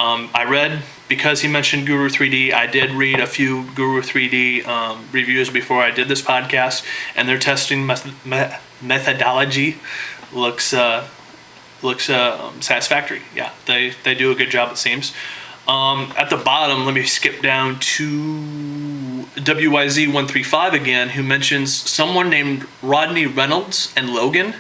I read, because he mentioned Guru 3D, I did read a few Guru 3D reviews before I did this podcast, and their testing methodology looks satisfactory. Yeah, they do a good job, it seems. At the bottom, let me skip down to WYZ135 again, who mentions someone named Rodney Reynolds and Logan.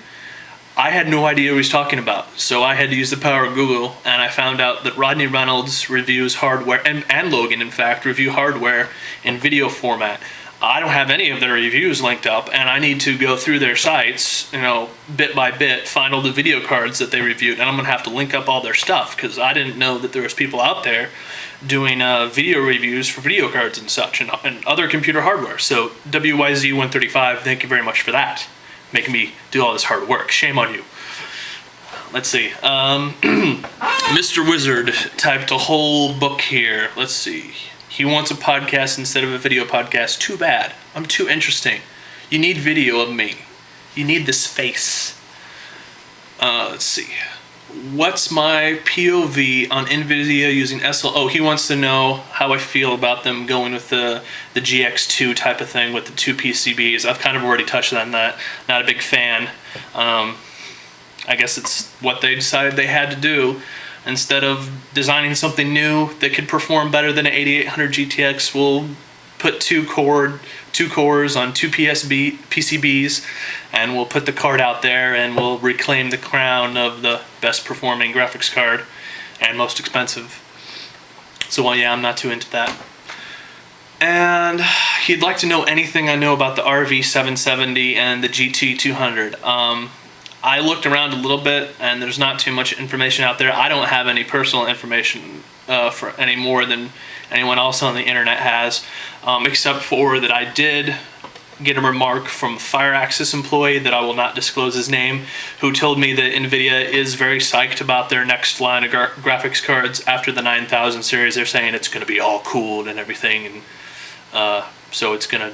I had no idea what he was talking about, so I had to use the power of Google, and I found out that Rodney Reynolds reviews hardware, and Logan, in fact, review hardware in video format. I don't have any of their reviews linked up, and I need to go through their sites, bit by bit, find all the video cards that they reviewed, and I'm going to have to link up all their stuff, because I didn't know that there was people out there doing video reviews for video cards and such, and other computer hardware. So WYZ135, thank you very much for that, making me do all this hard work. Shame on you. Let's see. Mr. Wizard typed a whole book here. Let's see. He wants a podcast instead of a video podcast. Too bad. I'm too interesting. You need video of me. You need this face. Let's see. What's my POV on NVIDIA using SL? Oh, he wants to know how I feel about them going with the GX2 type of thing with the two PCBs. I've kind of already touched on that. Not a big fan. I guess it's what they decided they had to do. Instead of designing something new that could perform better than an 8800 GTX, we'll put two cores on two PCBs, and we'll put the card out there, and we'll reclaim the crown of the best performing graphics card and most expensive. So, well, yeah, I'm not too into that. And he'd like to know anything I know about the RV770 and the GT200. I looked around a little bit, and there's not too much information out there. I don't have any personal information for any more than anyone else on the internet has, except for that I did get a remark from a Firaxis employee that I will not disclose his name, who told me that NVIDIA is very psyched about their next line of graphics cards after the 9000 series. They're saying it's going to be all cooled and everything, and so it's going to...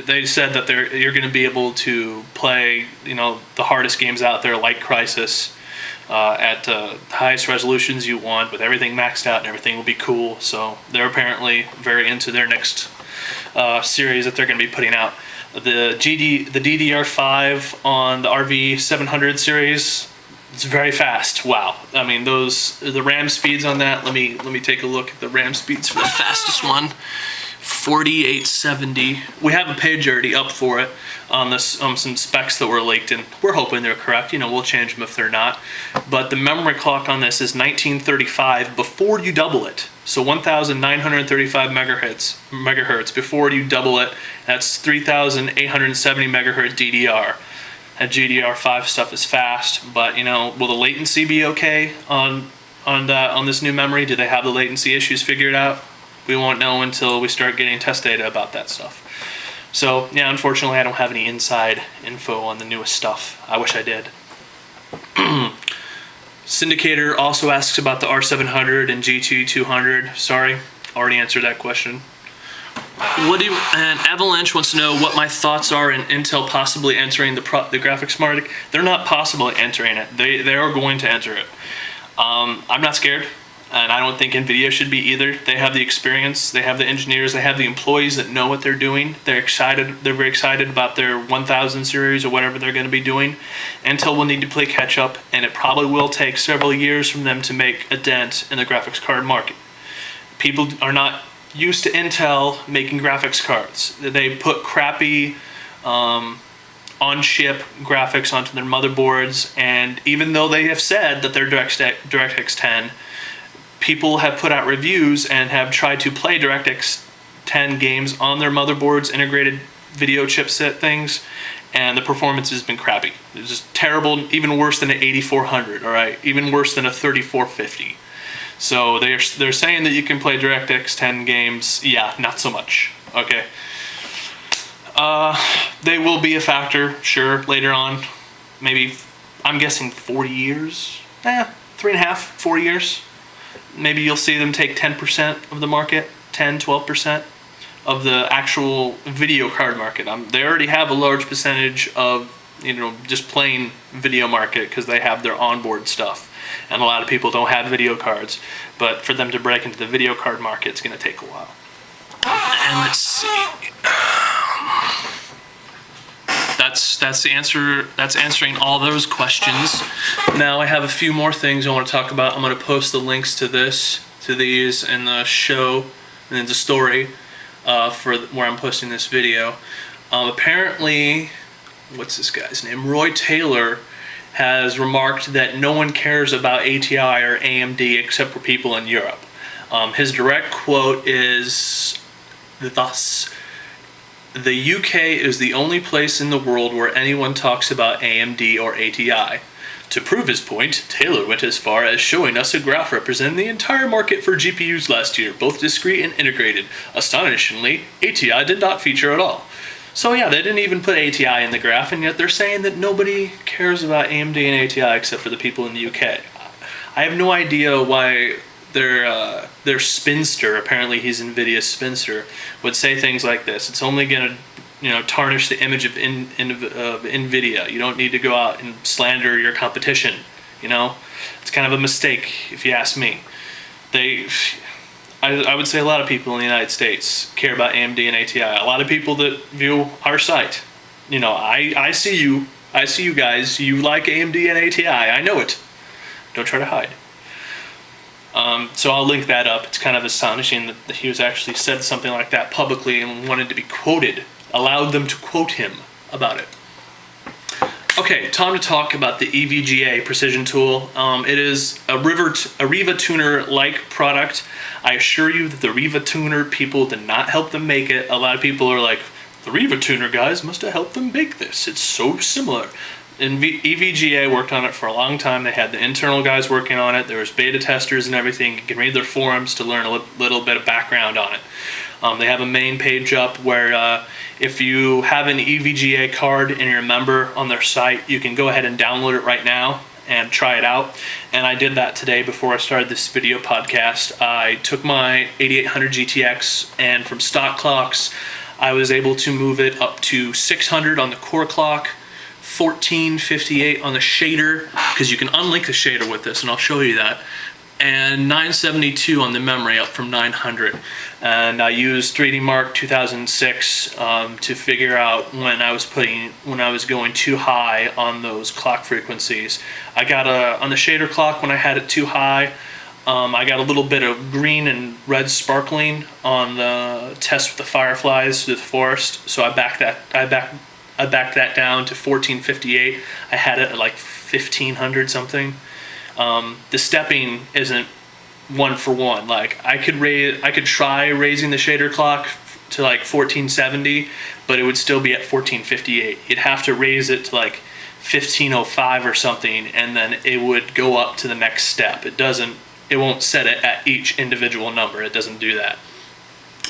they said that you're going to be able to play, the hardest games out there, like Crysis, at the highest resolutions you want, with everything maxed out, and everything will be cool. So they're apparently very into their next series that they're going to be putting out. The DDR5 on the RV700 series, it's very fast. Wow. I mean, the RAM speeds on that. Let me take a look at the RAM speeds for the fastest one. 4870. We have a page already up for it on this, some specs that were leaked, and we're hoping they're correct. We'll change them if they're not. But the memory clock on this is 1935 before you double it. So 1935 megahertz before you double it. That's 3870 megahertz DDR. That GDR5 stuff is fast, but will the latency be okay on this new memory? Do they have the latency issues figured out? We won't know until we start getting test data about that stuff. So, yeah, unfortunately, I don't have any inside info on the newest stuff. I wish I did. Syndicator also asks about the R700 and GT200. Sorry, already answered that question. And Avalanche wants to know what my thoughts are in Intel possibly entering the graphics market. They're not possibly entering it. They are going to enter it. I'm not scared. And I don't think NVIDIA should be either. They have the experience, they have the engineers, they have the employees that know what they're doing. They're excited. They're very excited about their 1000 series or whatever they're going to be doing. Intel will need to play catch up, and it probably will take several years from them to make a dent in the graphics card market. People are not used to Intel making graphics cards. They put crappy on-chip graphics onto their motherboards, and even though they have said that they're DirectX 10, people have put out reviews and have tried to play DirectX 10 games on their motherboards, integrated video chipset things, and the performance has been crappy. It's just terrible, even worse than an 8400, all right? Even worse than a 3450. So they're saying that you can play DirectX 10 games. Yeah, not so much, okay? They will be a factor, sure, later on. Maybe, I'm guessing 40 years? 3.5, 4 years. Maybe you'll see them take 10% of the market, 10, 12% of the actual video card market. They already have a large percentage of, just plain video market because they have their onboard stuff. and a lot of people don't have video cards. But for them to break into the video card market, it's going to take a while. And let's see. That's the answer. That's answering all those questions. Now I have a few more things I want to talk about. I'm going to post the links to these in the show and in the story for where I'm posting this video. Apparently, what's this guy's name? Roy Taylor has remarked that no one cares about ATI or AMD except for people in Europe. His direct quote is thus: "The UK is the only place in the world where anyone talks about AMD or ATI." To prove his point, Taylor went as far as showing us a graph representing the entire market for GPUs last year, both discrete and integrated. Astonishingly, ATI did not feature at all. So yeah, they didn't even put ATI in the graph, and yet they're saying that nobody cares about AMD and ATI except for the people in the UK. I have no idea why their spinster, apparently he's NVIDIA's spinster, would say things like this. It's only going to tarnish the image of NVIDIA. You don't need to go out and slander your competition. It's kind of a mistake if you ask me. I would say a lot of people in the United States care about AMD and ATI. A lot of people that view our site. I see you guys. You like AMD and ATI. I know it. Don't try to hide. So I'll link that up. It's kind of astonishing that he was actually said something like that publicly and wanted to be quoted, allowed them to quote him about it. Okay, time to talk about the EVGA precision tool. It is a Riva Tuner-like product. I assure you that the Riva Tuner people did not help them make it. A lot of people are like, the Riva Tuner guys must have helped them make this. It's so similar. And EVGA worked on it for a long time. They had the internal guys working on it. There was beta testers and everything. You can read their forums to learn a little bit of background on it. They have a main page up where if you have an EVGA card and you're a member on their site, you can go ahead and download it right now and try it out. And I did that today before I started this video podcast. I took my 8800 GTX, and from stock clocks, I was able to move it up to 600 on the core clock, 1458 on the shader, because you can unlink the shader with this, and I'll show you that, and 972 on the memory, up from 900. And I used 3D Mark 2006 to figure out when I was going too high on those clock frequencies. I got on the shader clock, when I had it too high, I got a little bit of green and red sparkling on the test with the fireflies through the forest, so I backed that down to 1458. I had it at like 1500 something. The stepping isn't one for one. Like I could try raising the shader clock to like 1470, but it would still be at 1458. You'd have to raise it to like 1505 or something, and then it would go up to the next step. It won't set it at each individual number. It doesn't do that.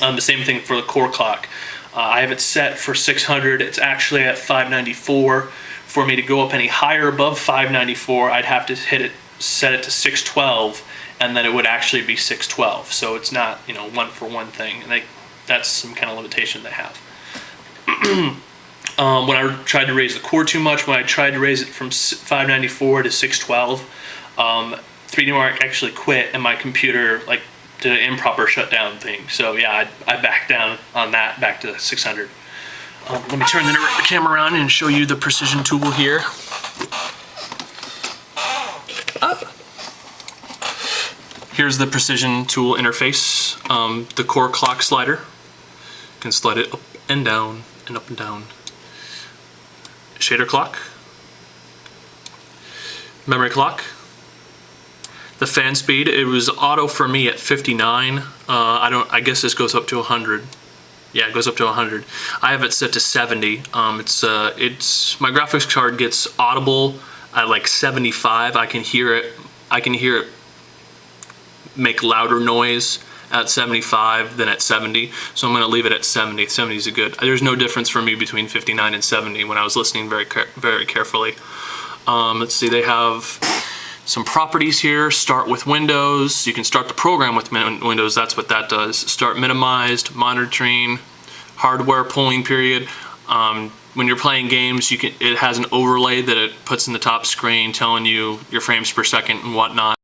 The same thing for the core clock. I have it set for 600. It's actually at 594. For me to go up any higher above 594, I'd have to set it to 612, and then it would actually be 612. So it's not, one for one thing. And that's some kind of limitation they have. When I tried to raise the core too much, when I tried to raise it from 594 to 612, 3D Mark actually quit, and my computer did an improper shutdown thing. So yeah, I backed down on that, back to 600. Let me turn the camera around and show you the precision tool here. Here's the precision tool interface. The core clock slider. You can slide it up and down and up and down. Shader clock. Memory clock. The fan speed, it was auto for me at 59. I guess this goes up to 100. Yeah, it goes up to 100. I have it set to 70. My graphics card gets audible at like 75. I can hear it make louder noise at 75 than at 70. So I'm going to leave it at 70. 70 is good. There's no difference for me between 59 and 70 when I was listening very carefully. Let's see, they have some properties here. Start with Windows. You can start the program with Windows. That's what that does. Start minimized, monitoring, hardware polling period. when you're playing games, it has an overlay that it puts in the top screen telling you your frames per second and whatnot.